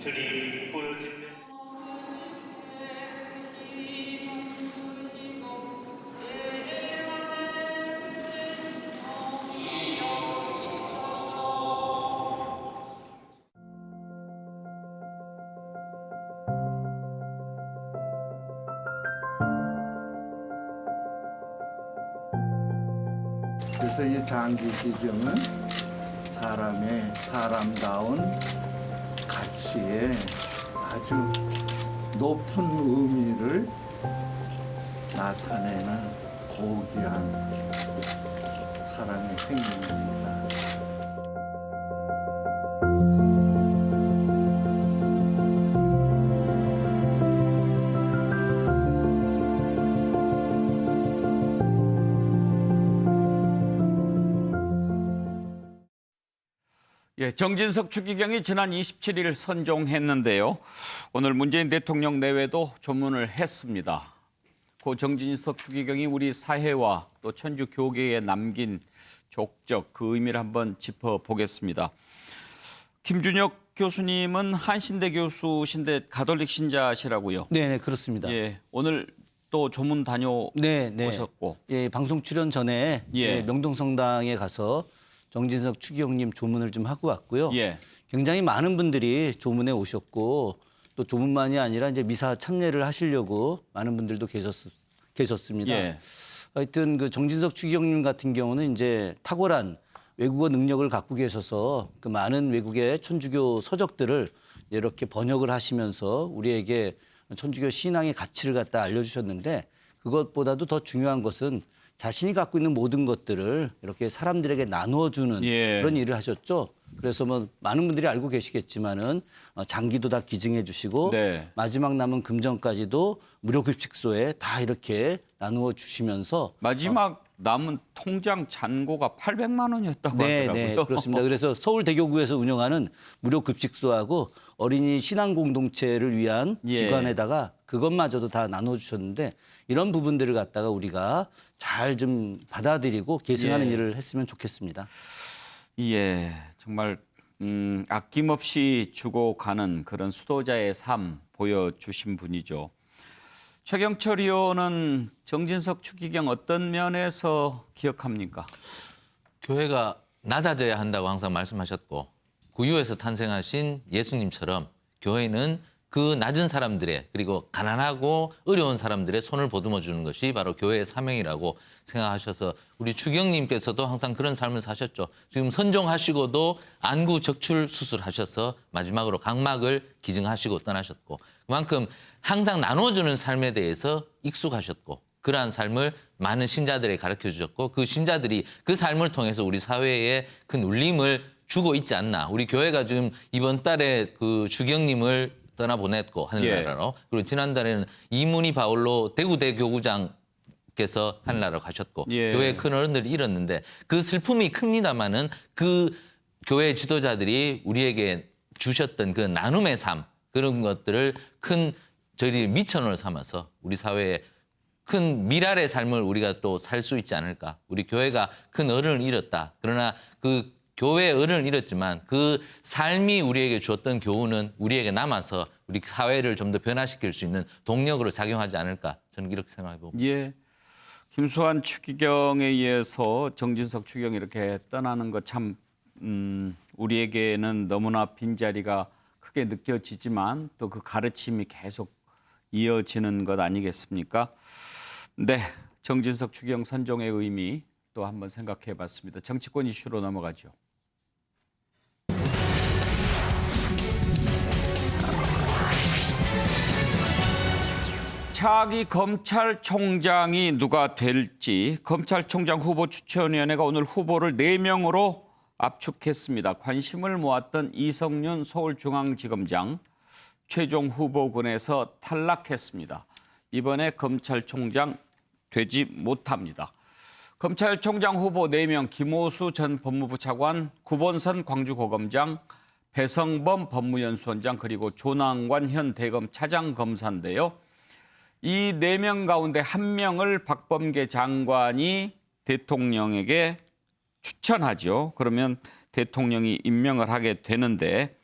주님 꿀 깊은 그래서 이 장기기증은 사람다운 가치에 아주 높은 의미를 나타내는 고귀한 사랑의 행위입니다. 예, 정진석 추기경이 지난 27일 선종했는데요. 오늘 문재인 대통령 내외도 조문을 했습니다. 고 정진석 추기경이 우리 사회와 또 천주 교계에 남긴 족적, 그 의미를 한번 짚어보겠습니다. 김준혁 교수님은 한신대 교수신데 가톨릭 신자시라고요. 네, 그렇습니다. 예, 오늘 또 조문 다녀오셨고. 예, 방송 출연 전에 예. 명동성당에 가서 정진석 추기경님 조문을 좀 하고 왔고요. 예. 굉장히 많은 분들이 조문에 오셨고 또 조문만이 아니라 이제 미사 참여를 하시려고 많은 분들도 계셨습니다. 예. 하여튼 그 정진석 추기경님 같은 경우는 이제 탁월한 외국어 능력을 갖고 계셔서 그 많은 외국의 천주교 서적들을 이렇게 번역을 하시면서 우리에게 천주교 신앙의 가치를 갖다 알려주셨는데 그것보다도 더 중요한 것은 자신이 갖고 있는 모든 것들을 이렇게 사람들에게 나누어주는 예. 그런 일을 하셨죠. 그래서 뭐 많은 분들이 알고 계시겠지만은 장기도 다 기증해 주시고 네. 마지막 남은 금전까지도 무료 급식소에 다 이렇게 나누어 주시면서 마지막 남은 통장 잔고가 800만 원이었다고 하더라고요. 네, 그렇습니다. 그래서 서울대교구에서 운영하는 무료 급식소하고 어린이 신앙 공동체를 위한 예. 기관에다가 그것마저도 다 나눠주셨는데 이런 부분들을 갖다가 우리가 잘 좀 받아들이고 계승하는 예. 일을 했으면 좋겠습니다. 예, 정말 아낌없이 주고 가는 그런 수도자의 삶 보여주신 분이죠. 최경철 의원은 정진석 추기경 어떤 면에서 기억합니까? 교회가 낮아져야 한다고 항상 말씀하셨고 구유에서 탄생하신 예수님처럼 교회는 그 낮은 사람들의 그리고 가난하고 어려운 사람들의 손을 보듬어 주는 것이 바로 교회의 사명이라고 생각하셔서 우리 추기경님께서도 항상 그런 삶을 사셨죠. 지금 선종하시고도 안구 적출 수술하셔서 마지막으로 각막을 기증하시고 떠나셨고 그만큼 항상 나눠주는 삶에 대해서 익숙하셨고 그러한 삶을 많은 신자들에게 가르쳐 주셨고 그 신자들이 그 삶을 통해서 우리 사회에 큰 울림을 주고 있지 않나. 우리 교회가 지금 이번 달에 그 추기경님을 떠나보냈고 하늘나라로 그리고 지난달에는 이문희 바울로 대구대 교구장께서 하늘나라로 가셨고 예. 교회의 큰 어른들을 잃었는데 그 슬픔이 큽니다마는 그 교회 지도자들이 우리에게 주셨던 그 나눔의 삶 그런 것들을 큰 저희들이 미천을 삼아서 우리 사회에 큰 미랄의 삶을 우리가 또 살 수 있지 않을까. 우리 교회가 큰 어른을 잃었다. 그러나 그 교회의 어른을 잃었지만 그 삶이 우리에게 주었던 교훈은 우리에게 남아서 우리 사회를 좀 더 변화시킬 수 있는 동력으로 작용하지 않을까. 저는 이렇게 생각해 봅니다. 예, 김수환 추기경에 의해서 정진석 추기경이 이렇게 떠나는 것 참 우리에게는 너무나 빈자리가 크게 느껴지지만 또 그 가르침이 계속 이어지는 것 아니겠습니까? 네, 정진석 추기경 선종의 의미 또 한번 생각해 봤습니다. 정치권 이슈로 넘어가죠. 차기 검찰총장이 누가 될지 검찰총장 후보 추천위원회가 오늘 후보를 4명으로 압축했습니다. 관심을 모았던 이성윤 서울중앙지검장 최종 후보군에서 탈락했습니다. 이번에 검찰총장 되지 못합니다. 검찰총장 후보 4명 김오수 전 법무부 차관, 구본선 광주고검장, 배성범 법무연수원장 그리고 조남관 현 대검 차장검사인데요. 이 4명 가운데 1명을 박범계 장관이 대통령에게 추천하죠. 그러면 대통령이 임명을 하게 되는데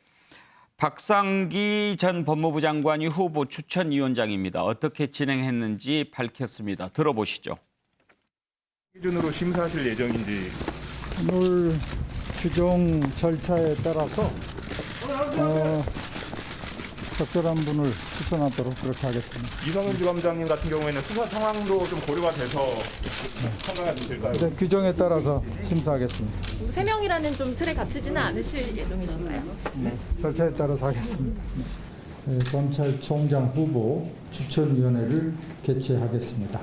박상기 전 법무부 장관이 후보 추천위원장입니다. 어떻게 진행했는지 밝혔습니다. 들어보시죠. 기준으로 심사하실 예정인지. 오늘 규정 절차에 따라서 적절한 분을 추천하도록 그렇게 하겠습니다. 이성윤 지검장님 같은 경우에는 수사 상황도 좀 고려가 돼서 평가가 될까요? 네, 규정에 따라서 심사하겠습니다. 3명이라는 좀 틀에 갇히지는 않으실 예정이신가요? 절차에 따라서 하겠습니다. 네, 검찰총장 후보 추천위원회를 개최하겠습니다.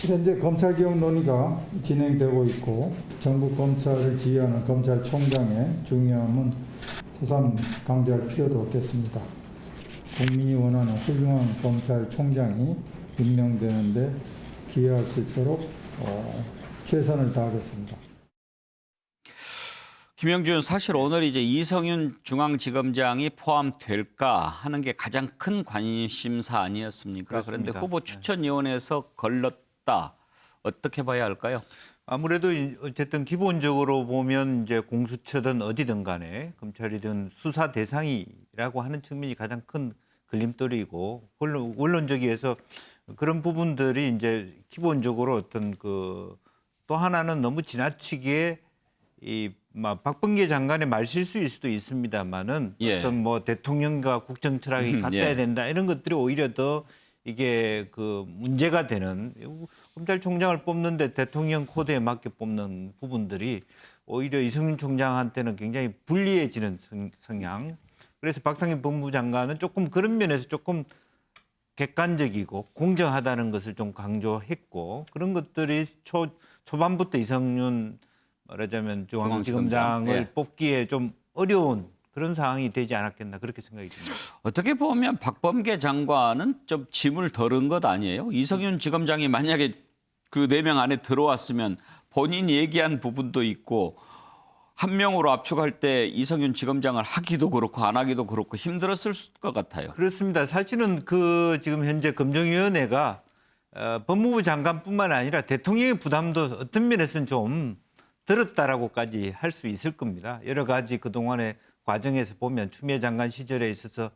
현재 검찰개혁 논의가 진행되고 있고 정부 검찰을 지휘하는 검찰총장의 중요함은 새삼 강조할 필요도 없겠습니다. 국민이 원하는 훌륭한 검찰총장이 임명되는데 기여할 수 있도록 최선을 다하겠습니다. 김영준, 사실 오늘 이제 이성윤 중앙지검장이 포함될까 하는 게 가장 큰 관심사 아니었습니까? 그렇습니다. 그런데 후보 추천위원회에서 걸렀다. 어떻게 봐야 할까요? 아무래도 어쨌든 기본적으로 보면 이제 공수처든 어디든 간에 검찰이든 수사 대상이라고 하는 측면이 가장 큰 걸림돌이고 원론적이어서 그런 부분들이 이제 기본적으로 어떤 또 하나는 너무 지나치게 박범계 장관의 말실수일 수도 있습니다만은 예. 어떤 대통령과 국정 철학이 같아야 예. 된다 이런 것들이 오히려 더 이게 문제가 되는 검찰총장을 뽑는데 대통령 코드에 맞게 뽑는 부분들이 오히려 이성윤 총장한테는 굉장히 불리해지는 성향. 그래서 박상기 법무부 장관은 조금 그런 면에서 조금 객관적이고 공정하다는 것을 좀 강조했고 그런 것들이 초반부터 이성윤 말하자면 중앙지검장을 예. 뽑기에 좀 어려운 그런 상황이 되지 않았겠나 그렇게 생각이 듭니다. 어떻게 보면 박범계 장관은 좀 짐을 덜은 것 아니에요? 이성윤 지검장이 만약에 그 4명 안에 들어왔으면 본인이 얘기한 부분도 있고 한 명으로 압축할 때 이성윤 지검장을 하기도 그렇고 안 하기도 그렇고 힘들었을 것 같아요. 그렇습니다. 사실은 지금 현재 검증위원회가 법무부 장관뿐만 아니라 대통령의 부담도 어떤 면에서는 좀 들었다라고까지 할 수 있을 겁니다. 여러 가지 그동안의 과정에서 보면 추미애 장관 시절에 있어서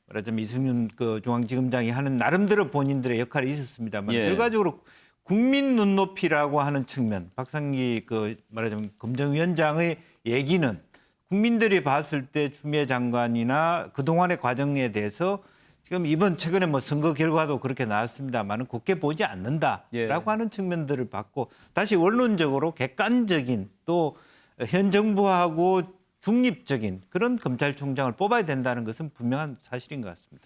말하자면 이승윤 중앙지검장이 하는 나름대로 본인들의 역할이 있었습니다만 예. 결과적으로 국민 눈높이라고 하는 측면, 박상기 말하자면 검증위원장의 얘기는 국민들이 봤을 때 추미애 장관이나 그동안의 과정에 대해서 지금 이번 최근에 선거 결과도 그렇게 나왔습니다만 곱게 보지 않는다라고 예. 하는 측면들을 봤고 다시 원론적으로 객관적인 또 현 정부하고 중립적인 그런 검찰총장을 뽑아야 된다는 것은 분명한 사실인 것 같습니다.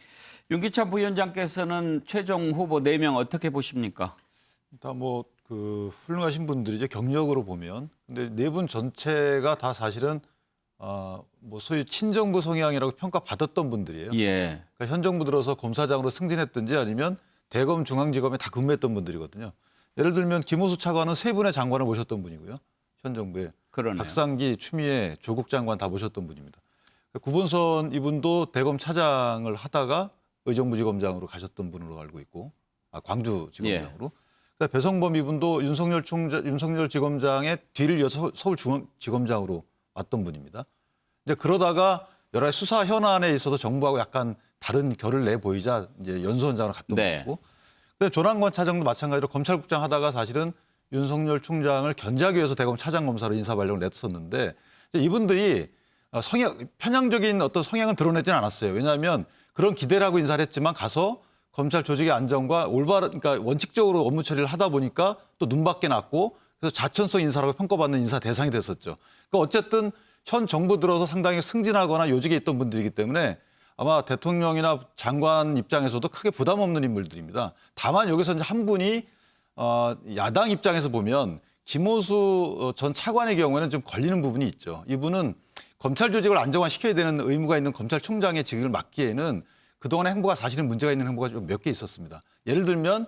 윤기찬 부위원장께서는 최종 후보 4명 어떻게 보십니까? 다 훌륭하신 분들이죠. 경력으로 보면. 근데 4분 전체가 다 사실은 소위 친정부 성향이라고 평가받았던 분들이에요. 예. 그러니까 현 정부 들어서 검사장으로 승진했든지 아니면 대검 중앙지검에 다 근무했던 분들이거든요. 예를 들면 김호수 차관은 3분의 장관을 모셨던 분이고요. 현 정부에. 그러네요. 박상기, 추미애, 조국 장관 다 모셨던 분입니다. 구본선 이분도 대검 차장을 하다가 의정부지검장으로 가셨던 분으로 알고 있고, 광주지검장으로. 예. 배성범 이분도 윤석열 지검장의 뒤를 이어서 서울중앙지검장으로 왔던 분입니다. 이제 그러다가 여러 가지 수사 현안에 있어서 정부하고 약간 다른 결을 내 보이자 이제 연수원장으로 갔던 네. 분이고, 근데 조남관 차장도 마찬가지로 검찰국장 하다가 사실은 윤석열 총장을 견제하기 위해서 대검 차장검사로 인사발령을 냈었는데 이분들이 편향적인 어떤 성향은 드러내지는 않았어요. 왜냐하면 그런 기대를 하고 인사를 했지만 가서 검찰 조직의 안정과 그러니까 원칙적으로 업무 처리를 하다 보니까 또 눈밖에 났고 그래서 자천성 인사라고 평가받는 인사 대상이 됐었죠. 그러니까 어쨌든 현 정부 들어서 상당히 승진하거나 요직에 있던 분들이기 때문에 아마 대통령이나 장관 입장에서도 크게 부담 없는 인물들입니다. 다만 여기서 이제 한 분이 야당 입장에서 보면 김호수 전 차관의 경우에는 좀 걸리는 부분이 있죠. 이분은 검찰 조직을 안정화시켜야 되는 의무가 있는 검찰총장의 직을 맡기에는 그동안의 행보가 사실은 문제가 있는 행보가 좀 몇 개 있었습니다. 예를 들면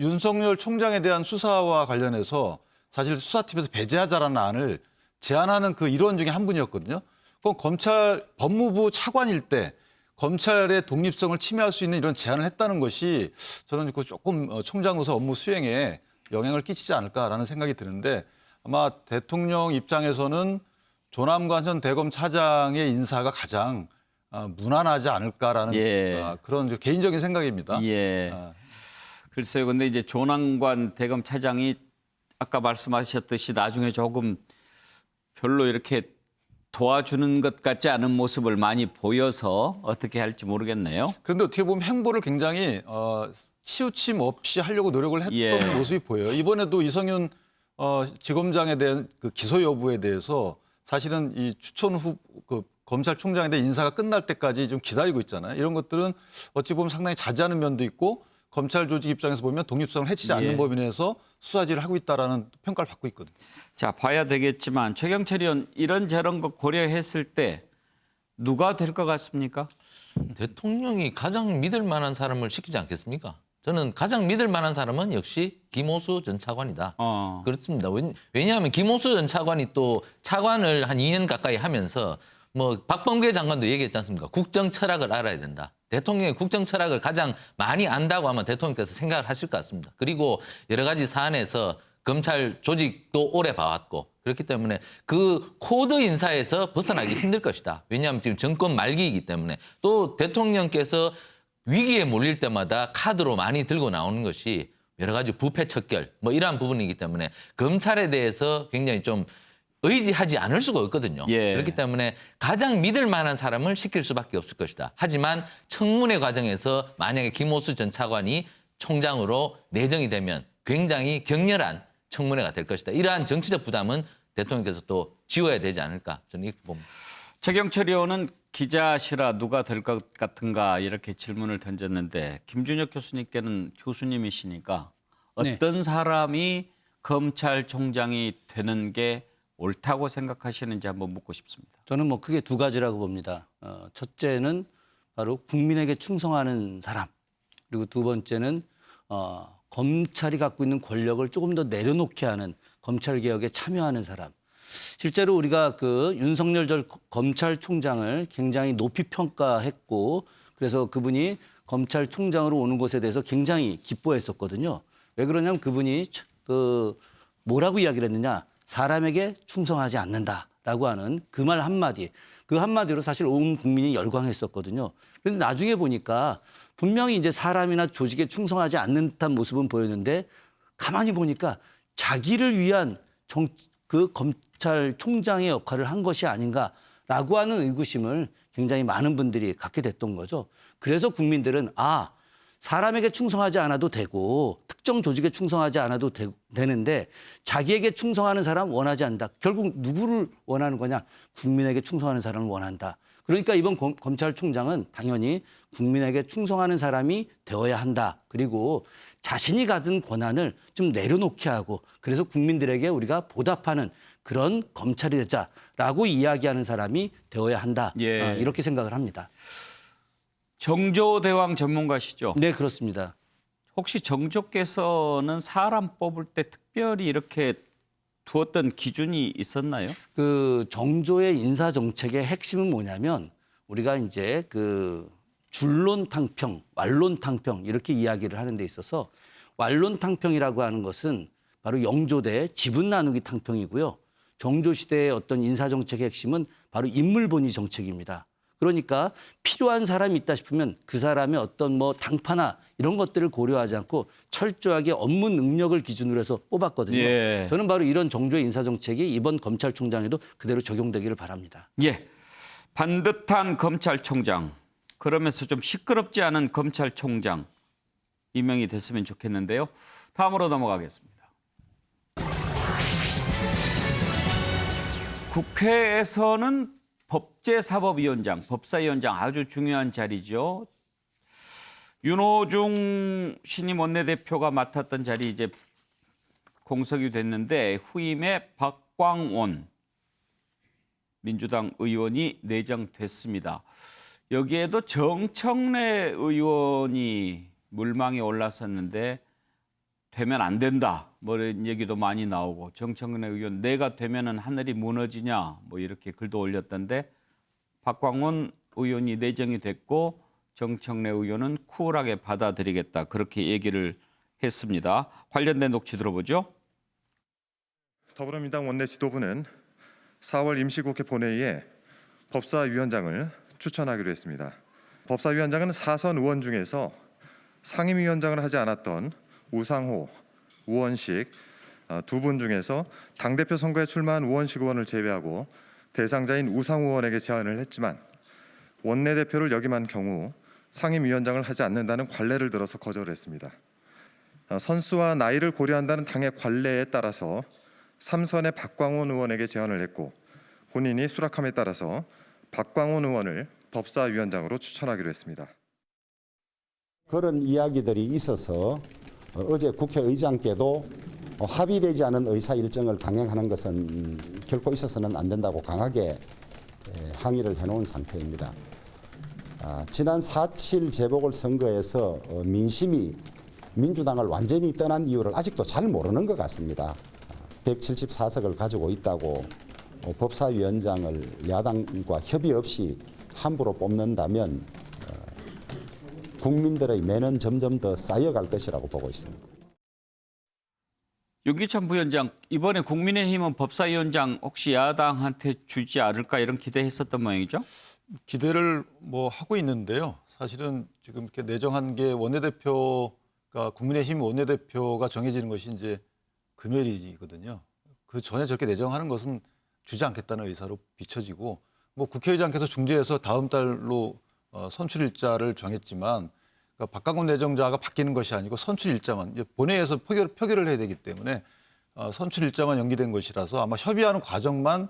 윤석열 총장에 대한 수사와 관련해서 사실 수사팀에서 배제하자라는 안을 제안하는 그 일원 중에 한 분이었거든요. 그럼 법무부 차관일 때 검찰의 독립성을 침해할 수 있는 이런 제안을 했다는 것이 저는 조금 총장으로서 업무 수행에 영향을 끼치지 않을까라는 생각이 드는데 아마 대통령 입장에서는 조남관 전 대검 차장의 인사가 가장 무난하지 않을까라는 예. 그런 개인적인 생각입니다. 예. 글쎄요. 근데 이제 조남관 대검 차장이 아까 말씀하셨듯이 나중에 조금 별로 이렇게 도와주는 것 같지 않은 모습을 많이 보여서 어떻게 할지 모르겠네요. 그런데 어떻게 보면 행보를 굉장히 치우침 없이 하려고 노력을 했던 예. 모습이 보여요. 이번에도 이성윤 지검장에 대한 그 기소 여부에 대해서 사실은 이 추천 후 그 검찰총장에 대한 인사가 끝날 때까지 좀 기다리고 있잖아요. 이런 것들은 어찌 보면 상당히 자제하는 면도 있고 검찰 조직 입장에서 보면 독립성을 해치지 않는 예. 법인에서 수사질을 하고 있다라는 평가를 받고 있거든요. 자, 봐야 되겠지만 최경철 의원 이런저런 거 고려했을 때 누가 될 것 같습니까? 대통령이 가장 믿을 만한 사람을 시키지 않겠습니까? 저는 가장 믿을 만한 사람은 역시 김호수 전 차관이다. 그렇습니다. 왜냐하면 김호수 전 차관이 또 차관을 한 2년 가까이 하면서 뭐 박범계 장관도 얘기했지 않습니까? 국정 철학을 알아야 된다. 대통령의 국정 철학을 가장 많이 안다고 아마 대통령께서 생각을 하실 것 같습니다. 그리고 여러 가지 사안에서 검찰 조직도 오래 봐왔고 그렇기 때문에 그 코드 인사에서 벗어나기 힘들 것이다. 왜냐하면 지금 정권 말기이기 때문에 또 대통령께서 위기에 몰릴 때마다 카드로 많이 들고 나오는 것이 여러 가지 부패 척결 뭐 이러한 부분이기 때문에 검찰에 대해서 굉장히 좀 의지하지 않을 수가 없거든요. 예. 그렇기 때문에 가장 믿을 만한 사람을 시킬 수밖에 없을 것이다. 하지만 청문회 과정에서 만약에 김호수 전 차관이 총장으로 내정이 되면 굉장히 격렬한 청문회가 될 것이다. 이러한 정치적 부담은 대통령께서 또 지워야 되지 않을까 저는 이렇게 봅니다. 최경철 의원은 기자시라 누가 될 것 같은가 이렇게 질문을 던졌는데 김준혁 교수님께는 교수님이시니까 어떤 사람이 검찰총장이 되는 게 옳다고 생각하시는지 한번 묻고 싶습니다. 저는 뭐 크게 두 가지라고 봅니다. 첫째는 바로 국민에게 충성하는 사람. 그리고 두 번째는 검찰이 갖고 있는 권력을 조금 더 내려놓게 하는 검찰개혁에 참여하는 사람. 실제로 우리가 그 윤석열 전 검찰총장을 굉장히 높이 평가했고 그래서 그분이 검찰총장으로 오는 것에 대해서 굉장히 기뻐했었거든요. 왜 그러냐면 그분이 뭐라고 이야기를 했느냐. 사람에게 충성하지 않는다라고 하는 그 말 한마디. 그 한마디로 사실 온 국민이 열광했었거든요. 그런데 나중에 보니까 분명히 이제 사람이나 조직에 충성하지 않는 듯한 모습은 보였는데 가만히 보니까 자기를 위한 그 검찰총장의 역할을 한 것이 아닌가라고 하는 의구심을 굉장히 많은 분들이 갖게 됐던 거죠. 그래서 국민들은 사람에게 충성하지 않아도 되고 특정 조직에 충성하지 않아도 되는데 자기에게 충성하는 사람 원하지 않는다. 결국 누구를 원하는 거냐? 국민에게 충성하는 사람을 원한다. 그러니까 이번 검찰총장은 당연히 국민에게 충성하는 사람이 되어야 한다. 그리고 자신이 가진 권한을 좀 내려놓게 하고 그래서 국민들에게 우리가 보답하는 그런 검찰이 되자라고 이야기하는 사람이 되어야 한다. 예. 이렇게 생각을 합니다. 정조대왕 전문가시죠? 네, 그렇습니다. 혹시 정조께서는 사람 뽑을 때 특별히 이렇게 두었던 기준이 있었나요? 그 정조의 인사 정책의 핵심은 뭐냐면 우리가 이제 그 줄론탕평, 완론탕평 이렇게 이야기를 하는 데 있어서 완론탕평이라고 하는 것은 바로 영조대 지분 나누기 탕평이고요. 정조 시대의 어떤 인사 정책의 핵심은 바로 인물본위 정책입니다. 그러니까 필요한 사람이 있다 싶으면 그 사람의 어떤 뭐 당파나 이런 것들을 고려하지 않고 철저하게 업무 능력을 기준으로 해서 뽑았거든요. 예. 저는 바로 이런 정조의 인사정책이 이번 검찰총장에도 그대로 적용되기를 바랍니다. 예. 반듯한 검찰총장, 그러면서 좀 시끄럽지 않은 검찰총장 임명이 됐으면 좋겠는데요. 다음으로 넘어가겠습니다. 국회에서는 법제사법위원장, 법사위원장 아주 중요한 자리죠. 윤호중 신임 원내대표가 맡았던 자리 이제 공석이 됐는데 후임에 박광온 민주당 의원이 내정됐습니다. 여기에도 정청래 의원이 물망에 올랐었는데 되면 안 된다. 뭐 이런 얘기도 많이 나오고 정청래 의원 내가 되면은 하늘이 무너지냐 뭐 이렇게 글도 올렸던데 박광온 의원이 내정이 됐고 정청래 의원은 쿨하게 받아들이겠다. 그렇게 얘기를 했습니다. 관련된 녹취 들어보죠. 더불어민주당 원내 지도부는 4월 임시국회 본회의에 법사위원장을 추천하기로 했습니다. 법사위원장은 4선 의원 중에서 상임위원장을 하지 않았던 우상호, 우원식 두 분 중에서 당대표 선거에 출마한 우원식 의원을 제외하고 대상자인 우상호 의원에게 제안을 했지만 원내대표를 역임한 경우 상임위원장을 하지 않는다는 관례를 들어서 거절했습니다. 선수와 나이를 고려한다는 당의 관례에 따라서 3선의 박광온 의원에게 제안을 했고 본인이 수락함에 따라서 박광온 의원을 법사위원장으로 추천하기로 했습니다. 그런 이야기들이 있어서 어제 국회의장께도 합의되지 않은 의사 일정을 강행하는 것은 결코 있어서는 안 된다고 강하게 항의를 해놓은 상태입니다. 지난 4.7 재보궐선거에서 민심이 민주당을 완전히 떠난 이유를 아직도 잘 모르는 것 같습니다. 174석을 가지고 있다고 법사위원장을 야당과 협의 없이 함부로 뽑는다면 국민들의 매는 점점 더 쌓여갈 것이라고 보고 있습니다. 윤기찬 부위원장, 이번에 국민의힘은 법사위원장 혹시 야당한테 주지 않을까 이런 기대했었던 모양이죠? 기대를 뭐 하고 있는데요. 사실은 지금 이렇게 내정한 게 원내대표가 국민의힘 원내대표가 정해지는 것이 이제 금요일이거든요. 그 전에 저렇게 내정하는 것은 주지 않겠다는 의사로 비춰지고 뭐 국회의장께서 중재해서 다음 달로 선출 일자를 정했지만 그러니까 박광온 내정자가 바뀌는 것이 아니고 선출 일자만 본회의에서 표결을 해야 되기 때문에 선출 일자만 연기된 것이라서 아마 협의하는 과정만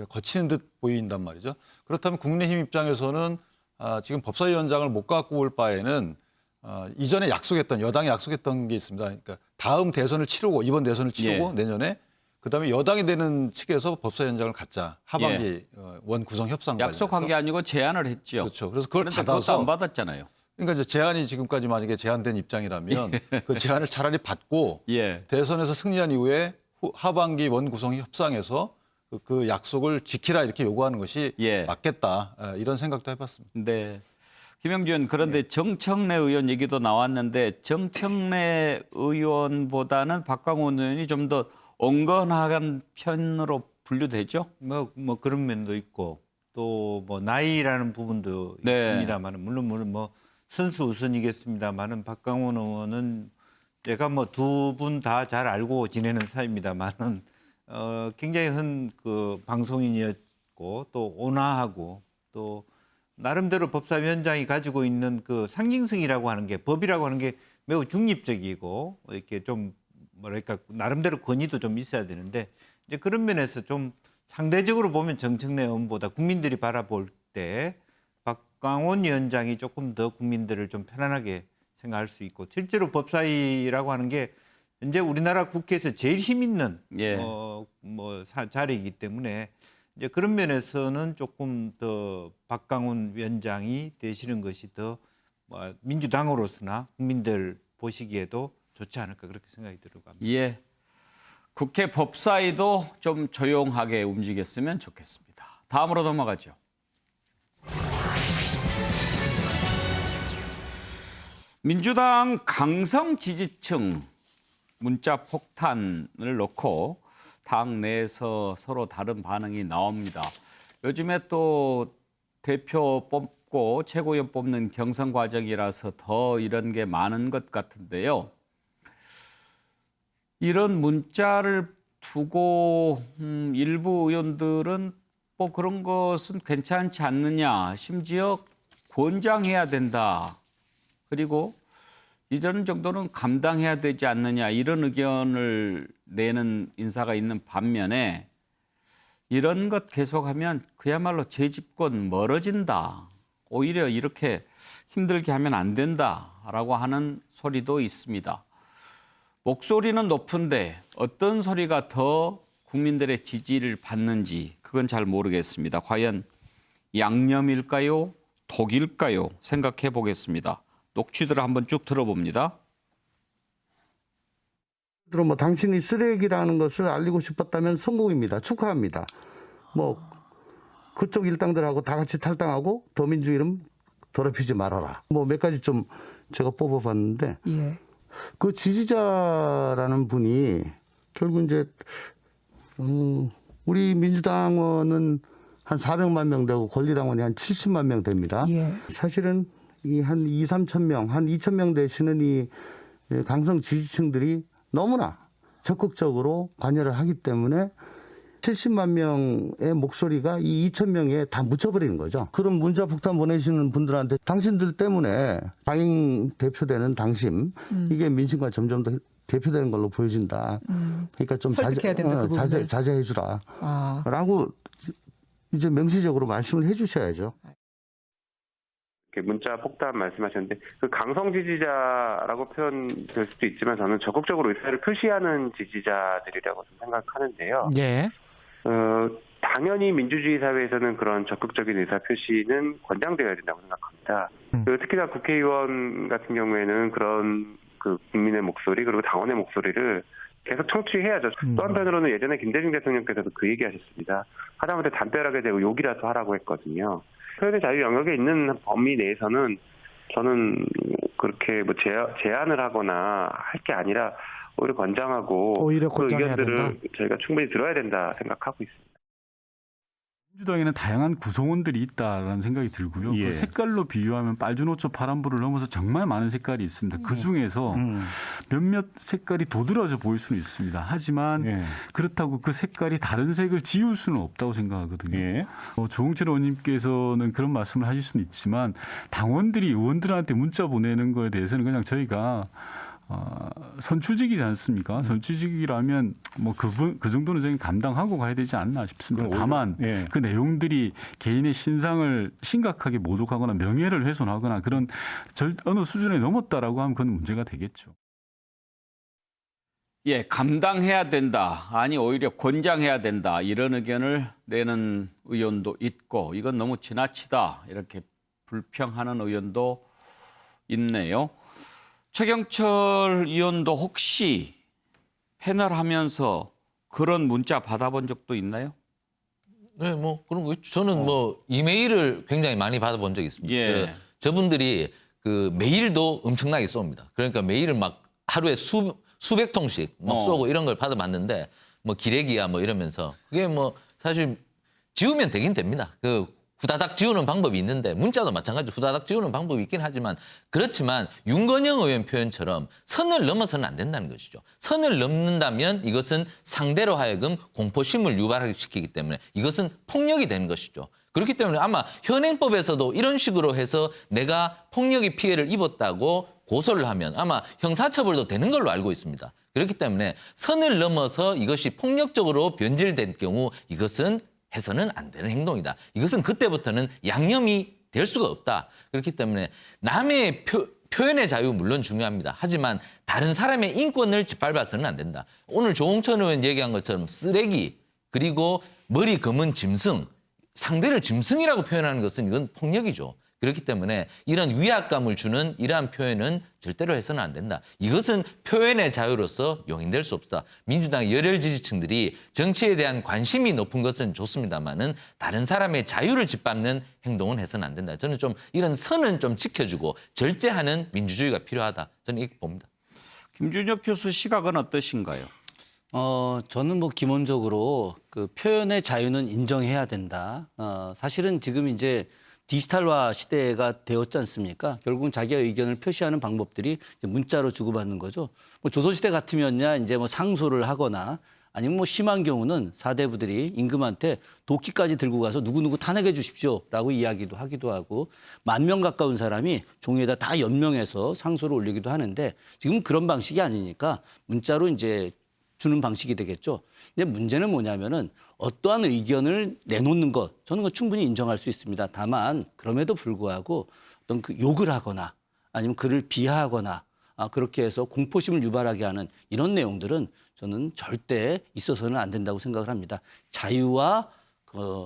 거치는 듯 보인단 말이죠. 그렇다면 국민의힘 입장에서는 지금 법사위원장을 못 갖고 올 바에는 이전에 여당이 약속했던 게 있습니다. 그러니까 다음 대선을 치르고 이번 대선을 치르고 내년에 그다음에 여당이 되는 측에서 법사위원장을 갖자. 하반기 원 구성 협상 관련해서. 약속한 게 아니고 제안을 했죠. 그렇죠. 그래서 그걸 그런데 받아서 그것도 안 받았잖아요. 그러니까 이제 제안이 지금까지 만약에 제안된 입장이라면 그 제안을 차라리 받고 대선에서 승리한 이후에 하반기 원 구성 협상에서 그 약속을 지키라 이렇게 요구하는 것이 맞겠다. 이런 생각도 해봤습니다. 네. 김영주 의원, 그런데 정청래 의원 얘기도 나왔는데 정청래 의원보다는 박광온 의원이 좀 더 온건한 편으로 분류되죠? 뭐 그런 면도 있고 또 뭐 나이라는 부분도 있습니다만은 물론 뭐 선수 우선이겠습니다만은 박광온 의원은 제가 뭐 두 분 다 잘 알고 지내는 사이입니다만은 굉장히 그 방송인이었고 또 온화하고 또 나름대로 법사위원장이 가지고 있는 그 상징성이라고 하는 게 법이라고 하는 게 매우 중립적이고 이렇게 좀 뭐랄까 나름대로 권위도 좀 있어야 되는데 이제 그런 면에서 좀 상대적으로 보면 정청래 의원보다 국민들이 바라볼 때 박광온 위원장이 조금 더 국민들을 좀 편안하게 생각할 수 있고 실제로 법사위라고 하는 게 현재 우리나라 국회에서 제일 힘 있는 자리이기 때문에 이제 그런 면에서는 조금 더 박광온 위원장이 되시는 것이 더 민주당으로서나 국민들 보시기에도 좋지 않을까 그렇게 생각이 들어갑니다. 예. 국회 법사위도 좀 조용하게 움직였으면 좋겠습니다. 다음으로 넘어가죠. 민주당 강성 지지층 문자 폭탄을 놓고 당 내에서 서로 다른 반응이 나옵니다. 요즘에 또 대표 뽑고 최고위원 뽑는 경선 과정이라서 더 이런 게 많은 것 같은데요. 이런 문자를 두고 일부 의원들은 뭐 그런 것은 괜찮지 않느냐, 심지어 권장해야 된다. 그리고 이런 정도는 감당해야 되지 않느냐 이런 의견을 내는 인사가 있는 반면에 이런 것 계속하면 그야말로 재집권 멀어진다. 오히려 이렇게 힘들게 하면 안 된다라고 하는 소리도 있습니다. 목소리는 높은데 어떤 소리가 더 국민들의 지지를 받는지 그건 잘 모르겠습니다. 과연 양념일까요? 독일까요? 생각해 보겠습니다. 녹취들을 한번 쭉 들어봅니다. 뭐 당신이 쓰레기라는 것을 알리고 싶었다면 성공입니다. 축하합니다. 뭐 그쪽 일당들하고 다 같이 탈당하고 더민주 이름 더럽히지 말아라. 뭐 몇 가지 좀 제가 뽑아봤는데 그 지지자라는 분이 결국 이제 우리 민주당원은 한 400만 명 되고 권리당원이 한 70만 명 됩니다. 사실은 이 한 2, 3천 명, 한 2천 명 되시는 이 강성 지지층들이 너무나 적극적으로 관여를 하기 때문에 70만 명의 목소리가 이 2천 명에 다 묻혀버리는 거죠. 그런 문자 폭탄 보내시는 분들한테 당신들 때문에 과잉 대표되는 당심, 이게 민심과 점점 더 대표되는 걸로 보여진다. 그러니까 좀 설득해야 된다, 그 부분을. 자제해 주라. 아. 라고 이제 명시적으로 말씀을 해 주셔야죠. 문자 폭탄 말씀하셨는데 그 강성 지지자라고 표현될 수도 있지만 저는 적극적으로 의사를 표시하는 지지자들이라고 좀 생각하는데요. 예. 당연히 민주주의 사회에서는 그런 적극적인 의사 표시는 권장되어야 된다고 생각합니다. 특히나 국회의원 같은 경우에는 그런 그 국민의 목소리 그리고 당원의 목소리를 계속 청취해야죠. 또 한편으로는 예전에 김대중 대통령께서도 그 얘기하셨습니다. 하다못해 담벼락에 대고 욕이라도 하라고 했거든요. 표현의 자유 영역에 있는 범위 내에서는 저는 그렇게 뭐 제한을 하거나 할 게 아니라 오히려 권장하고 오히려 그 권장해야 의견들을 된다. 저희가 충분히 들어야 된다 생각하고 있습니다. 민주당에는 다양한 구성원들이 있다라는 생각이 들고요. 그 색깔로 비유하면 빨주노초 파란불을 넘어서 정말 많은 색깔이 있습니다. 그중에서 몇몇 색깔이 도드라져 보일 수는 있습니다. 하지만 그렇다고 그 색깔이 다른 색을 지울 수는 없다고 생각하거든요. 조홍철 의원님께서는 그런 말씀을 하실 수는 있지만 당원들이 의원들한테 문자 보내는 거에 대해서는 그냥 저희가 선출직이지 않습니까? 선출직이라면 뭐 그 정도는 저희 감당하고 가야 되지 않나 싶습니다. 다만 그 내용들이 개인의 신상을 심각하게 모독하거나 명예를 훼손하거나 그런 어느 수준에 넘었다라고 하면 그건 문제가 되겠죠. 예, 감당해야 된다. 아니 오히려 권장해야 된다. 이런 의견을 내는 의원도 있고 이건 너무 지나치다. 이렇게 불평하는 의원도 있네요. 최경철 의원도 혹시 패널 하면서 그런 문자 받아본 적도 있나요? 네, 뭐 그런 거 있죠. 저는 뭐 이메일을 굉장히 많이 받아본 적이 있습니다. 예. 저분들이 그 메일도 엄청나게 쏩니다. 그러니까 메일을 막 하루에 수백 통씩 막 쏘고 이런 걸 받아봤는데 뭐 기레기야 뭐 이러면서 그게 뭐 사실 지우면 되긴 됩니다. 그 후다닥 지우는 방법이 있는데 문자도 마찬가지로 후다닥 지우는 방법이 있긴 하지만 그렇지만 윤건영 의원 표현처럼 선을 넘어서는 안 된다는 것이죠. 선을 넘는다면 이것은 상대로 하여금 공포심을 유발시키기 때문에 이것은 폭력이 되는 것이죠. 그렇기 때문에 아마 현행법에서도 이런 식으로 해서 내가 폭력의 피해를 입었다고 고소를 하면 아마 형사처벌도 되는 걸로 알고 있습니다. 그렇기 때문에 선을 넘어서 이것이 폭력적으로 변질된 경우 이것은 해서는 안 되는 행동이다. 이것은 그때부터는 양념이 될 수가 없다. 그렇기 때문에 남의 표현의 자유 물론 중요합니다. 하지만 다른 사람의 인권을 짓밟아서는 안 된다. 오늘 조홍천 의원 얘기한 것처럼 쓰레기 그리고 머리 검은 짐승 상대를 짐승이라고 표현하는 것은 이건 폭력이죠. 그렇기 때문에 이런 위압감을 주는 이러한 표현은 절대로 해서는 안 된다. 이것은 표현의 자유로서 용인될 수 없다. 민주당 열혈 지지층들이 정치에 대한 관심이 높은 것은 좋습니다만은 다른 사람의 자유를 짓밟는 행동은 해서는 안 된다. 저는 좀 이런 선은 좀 지켜주고 절제하는 민주주의가 필요하다. 저는 이렇게 봅니다. 김준혁 교수 시각은 어떠신가요? 저는 뭐 기본적으로 그 표현의 자유는 인정해야 된다. 사실은 지금 이제 디지털화 시대가 되었지 않습니까? 결국은 자기의 의견을 표시하는 방법들이 이제 문자로 주고받는 거죠. 뭐 조선시대 같으면야 이제 뭐 상소를 하거나 아니면 뭐 심한 경우는 사대부들이 임금한테 도끼까지 들고 가서 누구누구 탄핵해 주십시오라고 이야기도 하기도 하고 10,000명 가까운 사람이 종이에다 다 연명해서 상소를 올리기도 하는데 지금 그런 방식이 아니니까 문자로 이제 주는 방식이 되겠죠. 근데 문제는 뭐냐면은 어떠한 의견을 내놓는 것 저는 그거 충분히 인정할 수 있습니다. 다만 그럼에도 불구하고 어떤 그 욕을 하거나 아니면 그를 비하하거나 그렇게 해서 공포심을 유발하게 하는 이런 내용들은 저는 절대 있어서는 안 된다고 생각을 합니다. 자유와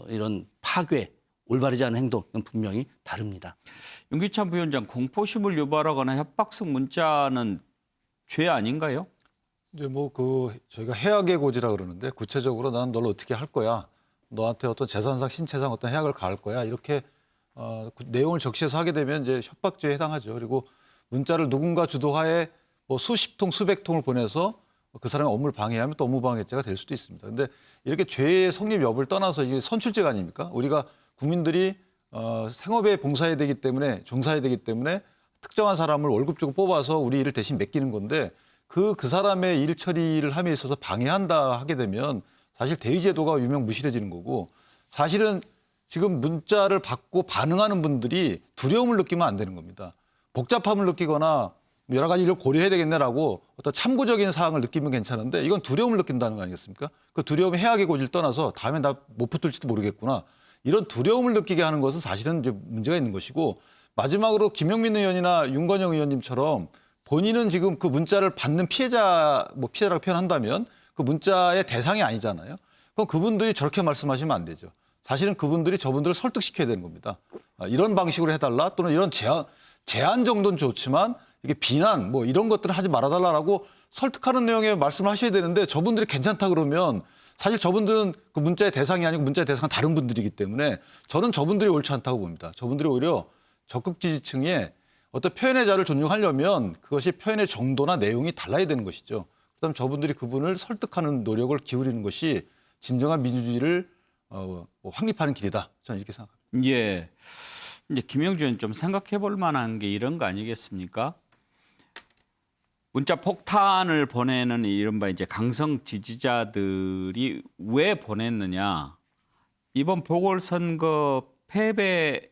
이런 파괴, 올바르지 않은 행동은 분명히 다릅니다. 윤기찬 부위원장, 공포심을 유발하거나 협박성 문자는 죄 아닌가요? 이제 뭐 저희가 해악의 고지라 그러는데 구체적으로 나는 널 어떻게 할 거야. 너한테 어떤 재산상 신체상 어떤 해악을 가할 거야. 이렇게 내용을 적시해서 하게 되면 이제 협박죄에 해당하죠. 그리고 문자를 누군가 주도하에 뭐 수십 통, 수백 통을 보내서 그 사람의 업무를 방해하면 또 업무방해죄가 될 수도 있습니다. 그런데 이렇게 죄의 성립 여부를 떠나서 이게 선출죄가 아닙니까? 우리가 국민들이 생업에 봉사해야 되기 때문에 종사해야 되기 때문에 특정한 사람을 월급 주고 뽑아서 우리 일을 대신 맡기는 건데 그 사람의 일 처리를 함에 있어서 방해한다 하게 되면 사실 대의제도가 유명무실해지는 거고 사실은 지금 문자를 받고 반응하는 분들이 두려움을 느끼면 안 되는 겁니다. 복잡함을 느끼거나 여러 가지 일을 고려해야 되겠네라고 어떤 참고적인 사항을 느끼면 괜찮은데 이건 두려움을 느낀다는 거 아니겠습니까? 그 두려움의 해악의 고지를 떠나서 다음에 나 못 붙을지도 모르겠구나. 이런 두려움을 느끼게 하는 것은 사실은 이제 문제가 있는 것이고 마지막으로 김영민 의원이나 윤건영 의원님처럼 본인은 지금 그 문자를 받는 피해자, 피해자라고 표현한다면 그 문자의 대상이 아니잖아요. 그럼 그분들이 저렇게 말씀하시면 안 되죠. 사실은 그분들이 저분들을 설득시켜야 되는 겁니다. 이런 방식으로 해달라 또는 이런 제안 정도는 좋지만 이게 비난 이런 것들을 하지 말아달라고 설득하는 내용의 말씀을 하셔야 되는데 저분들이 괜찮다 그러면 사실 저분들은 그 문자의 대상이 아니고 문자의 대상은 다른 분들이기 때문에 저는 저분들이 옳지 않다고 봅니다. 저분들이 오히려 적극 지지층의 어떤 표현의 자를 존중하려면 그것이 표현의 정도나 내용이 달라야 되는 것이죠. 그다음 저분들이 그분을 설득하는 노력을 기울이는 것이 진정한 민주주의를 확립하는 길이다. 저는 이렇게 생각합니다. 예. 이제 김영주 의원 좀 생각해 볼 만한 게 이런 거 아니겠습니까? 문자 폭탄을 보내는 이른바 이제 강성 지지자들이 왜 보냈느냐? 이번 보궐선거 패배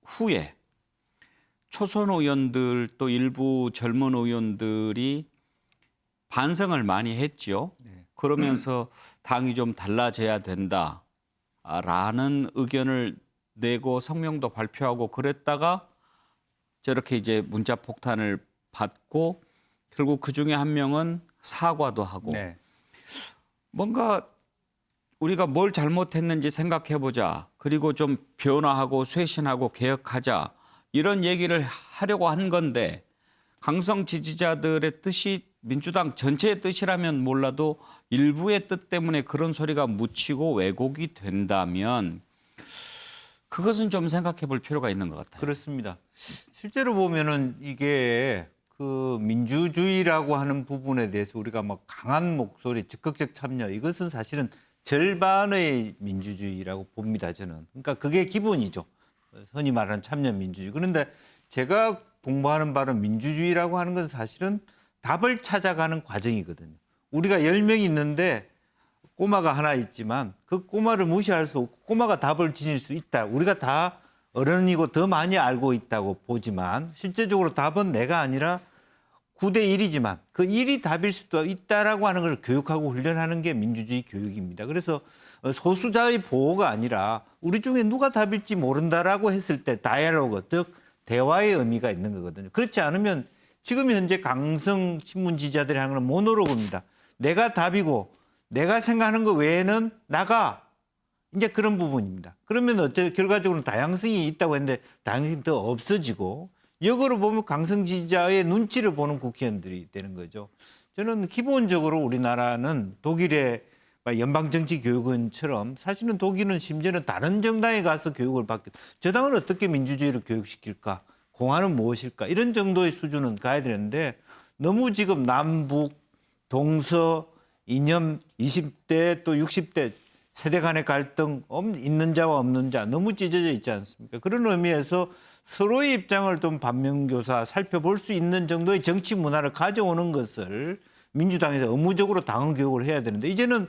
후에 초선 의원들 또 일부 젊은 의원들이 반성을 많이 했죠. 그러면서 당이 좀 달라져야 된다라는 의견을 내고 성명도 발표하고 그랬다가 저렇게 이제 문자 폭탄을 받고 결국 그 중에 한 명은 사과도 하고 뭔가 우리가 뭘 잘못했는지 생각해 보자. 그리고 좀 변화하고 쇄신하고 개혁하자. 이런 얘기를 하려고 한 건데 강성 지지자들의 뜻이 민주당 전체의 뜻이라면 몰라도 일부의 뜻 때문에 그런 소리가 묻히고 왜곡이 된다면 그것은 좀 생각해 볼 필요가 있는 것 같아요. 그렇습니다. 실제로 보면은 이게 그 민주주의라고 하는 부분에 대해서 우리가 강한 목소리, 적극적 참여 이것은 사실은 절반의 민주주의라고 봅니다. 저는. 그러니까 그게 기본이죠. 흔히 말하는 참여 민주주의. 그런데 제가 공부하는 바는 민주주의라고 하는 건 사실은 답을 찾아가는 과정이거든요. 우리가 10명이 있는데 꼬마가 하나 있지만 그 꼬마를 무시할 수 없고 꼬마가 답을 지닐 수 있다. 우리가 다 어른이고 더 많이 알고 있다고 보지만 실제적으로 답은 내가 아니라 9대 1이지만 그 1이 답일 수도 있다라고 하는 걸 교육하고 훈련하는 게 민주주의 교육입니다. 그래서 소수자의 보호가 아니라 우리 중에 누가 답일지 모른다라고 했을 때 다이얼로그, 즉 대화의 의미가 있는 거거든요. 그렇지 않으면 지금 현재 강성 신문 지지자들이 하는 건 모노로그입니다. 내가 답이고 내가 생각하는 것 외에는 나가. 이제 그런 부분입니다. 그러면 결과적으로 다양성이 있다고 했는데 다양성이 더 없어지고 역으로 보면 강성 지지자의 눈치를 보는 국회의원들이 되는 거죠. 저는 기본적으로 우리나라는 독일의 연방정치교육원처럼 사실은 독일은 심지어는 다른 정당에 가서 교육을 받게 저 당은 어떻게 민주주의를 교육시킬까? 공화는 무엇일까? 이런 정도의 수준은 가야 되는데 너무 지금 남북, 동서, 이념, 20대 또 60대 세대 간의 갈등, 있는 자와 없는 자 너무 찢어져 있지 않습니까? 그런 의미에서 서로의 입장을 좀 반면교사 살펴볼 수 있는 정도의 정치 문화를 가져오는 것을 민주당에서 의무적으로 당원 교육을 해야 되는데 이제는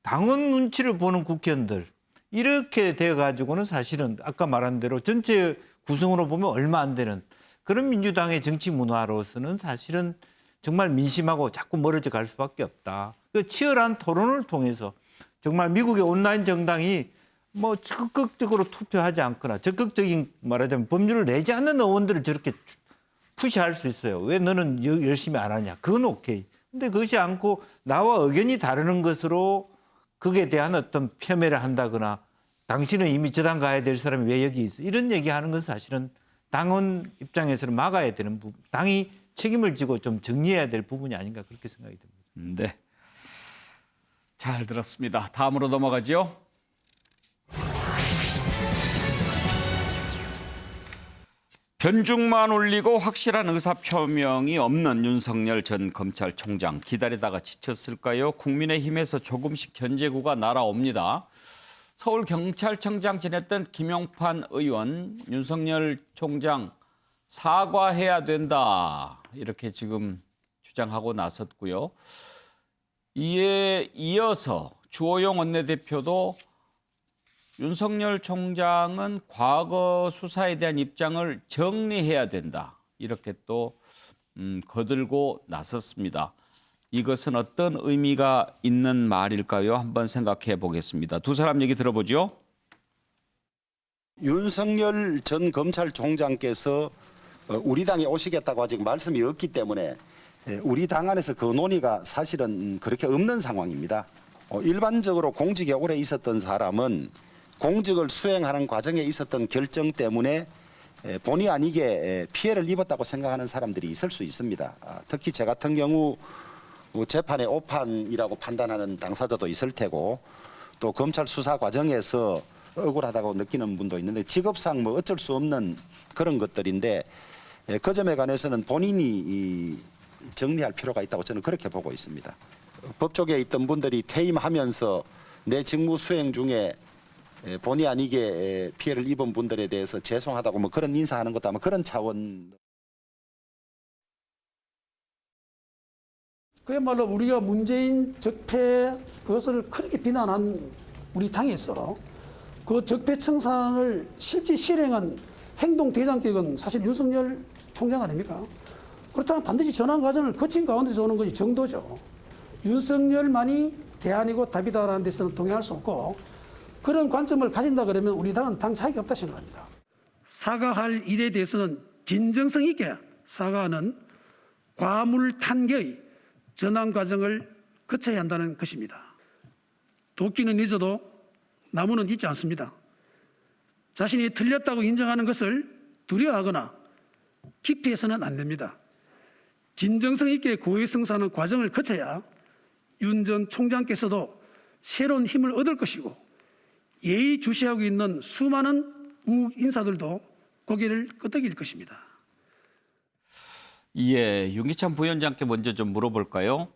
당원 눈치를 보는 국회의원들 이렇게 돼가지고는 사실은 아까 말한 대로 전체 구성으로 보면 얼마 안 되는 그런 민주당의 정치 문화로서는 사실은 정말 민심하고 자꾸 멀어져 갈 수밖에 없다. 그 치열한 토론을 통해서 정말 미국의 온라인 정당이 적극적으로 투표하지 않거나 적극적인 말하자면 법률을 내지 않는 의원들을 저렇게 푸시할 수 있어요. 왜 너는 열심히 안 하냐. 그건 오케이. 근데 그것이 않고 나와 의견이 다르는 것으로 그에 대한 어떤 폄훼를 한다거나 당신은 이미 저당 가야 될 사람이 왜 여기 있어. 이런 얘기하는 건 사실은 당원 입장에서는 막아야 되는 부분. 당이 책임을 지고 좀 정리해야 될 부분이 아닌가 그렇게 생각이 듭니다. 네. 잘 들었습니다. 다음으로 넘어가죠. 변죽만 올리고 확실한 의사표명이 없는 윤석열 전 검찰총장. 기다리다가 지쳤을까요? 국민의힘에서 조금씩 견제구가 날아옵니다. 서울경찰청장 지냈던 김용판 의원, 윤석열 총장 사과해야 된다, 이렇게 지금 주장하고 나섰고요. 이에 이어서 주호영 원내대표도 윤석열 총장은 과거 수사에 대한 입장을 정리해야 된다, 이렇게 또 거들고 나섰습니다. 이것은 어떤 의미가 있는 말일까요? 한번 생각해 보겠습니다. 두 사람 얘기 들어보죠. 윤석열 전 검찰총장께서 우리 당에 오시겠다고 아직 말씀이 없기 때문에 우리 당 안에서 그 논의가 사실은 그렇게 없는 상황입니다. 일반적으로 공직에 오래 있었던 사람은 공직을 수행하는 과정에 있었던 결정 때문에 본의 아니게 피해를 입었다고 생각하는 사람들이 있을 수 있습니다. 특히 제 같은 경우 재판의 오판이라고 판단하는 당사자도 있을 테고, 또 검찰 수사 과정에서 억울하다고 느끼는 분도 있는데, 직업상 뭐 어쩔 수 없는 그런 것들인데, 그 점에 관해서는 본인이 정리할 필요가 있다고 저는 그렇게 보고 있습니다. 법조계에 있던 분들이 퇴임하면서 내 직무 수행 중에 본의 아니게 피해를 입은 분들에 대해서 죄송하다고 뭐 그런 인사하는 것도 아마 그런 차원. 그야말로 우리가 문재인 적폐 그것을 크게 비난한 우리 당에서 그 적폐 청산을 실제 실행한 행동 대장격은 사실 윤석열 총장 아닙니까? 그렇다면 반드시 전환 과정을 거친 가운데서 오는 것이 정도죠. 윤석열만이 대안이고 답이다라는 데서는 동의할 수 없고, 그런 관점을 가진다 그러면 우리 당은 당 차이가 없다 생각합니다. 사과할 일에 대해서는 진정성 있게 사과하는 과물탄계의 전환 과정을 거쳐야 한다는 것입니다. 도끼는 잊어도 나무는 잊지 않습니다. 자신이 틀렸다고 인정하는 것을 두려워하거나 기피해서는 안 됩니다. 진정성 있게 고해성사하는 과정을 거쳐야 윤 전 총장께서도 새로운 힘을 얻을 것이고, 예의주시하고 있는 수많은 우익 인사들도 고개를 끄덕일 것입니다. 예, 윤기찬 부위원장께 먼저 좀 물어볼까요?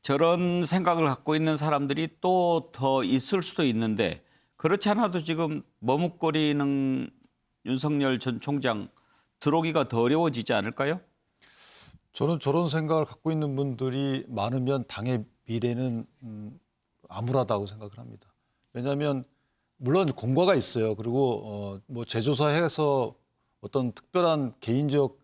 저런 생각을 갖고 있는 사람들이 또 더 있을 수도 있는데, 그렇지 않아도 지금 머뭇거리는 윤석열 전 총장 들어오기가 더 어려워지지 않을까요? 저는 저런 생각을 갖고 있는 분들이 많으면 당의 미래는 암울하다고 생각을 합니다. 왜냐하면 물론 공과가 있어요. 그리고 뭐 재조사해서 어떤 특별한 개인적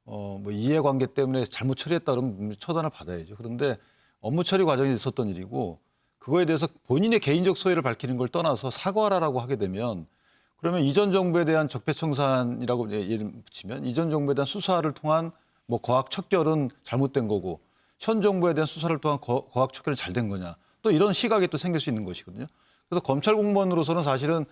뭐 이해관계 때문에 잘못 처리했다 그러면 처단을 받아야죠. 그런데 업무 처리 과정에 있었던 일이고, 그거에 대해서 본인의 개인적 소회를 밝히는 걸 떠나서 사과하라고 하게 되면, 그러면 이전 정부에 대한 적폐청산이라고 예를 붙이면 이전 정부에 대한 수사를 통한 뭐 과학 척결은 잘못된 거고, 현 정부에 대한 수사를 통한 과학 척결은 잘 된 거냐, 또 이런 시각이 또 생길 수 있는 것이거든요. 그래서 검찰 공무원으로서는 사실은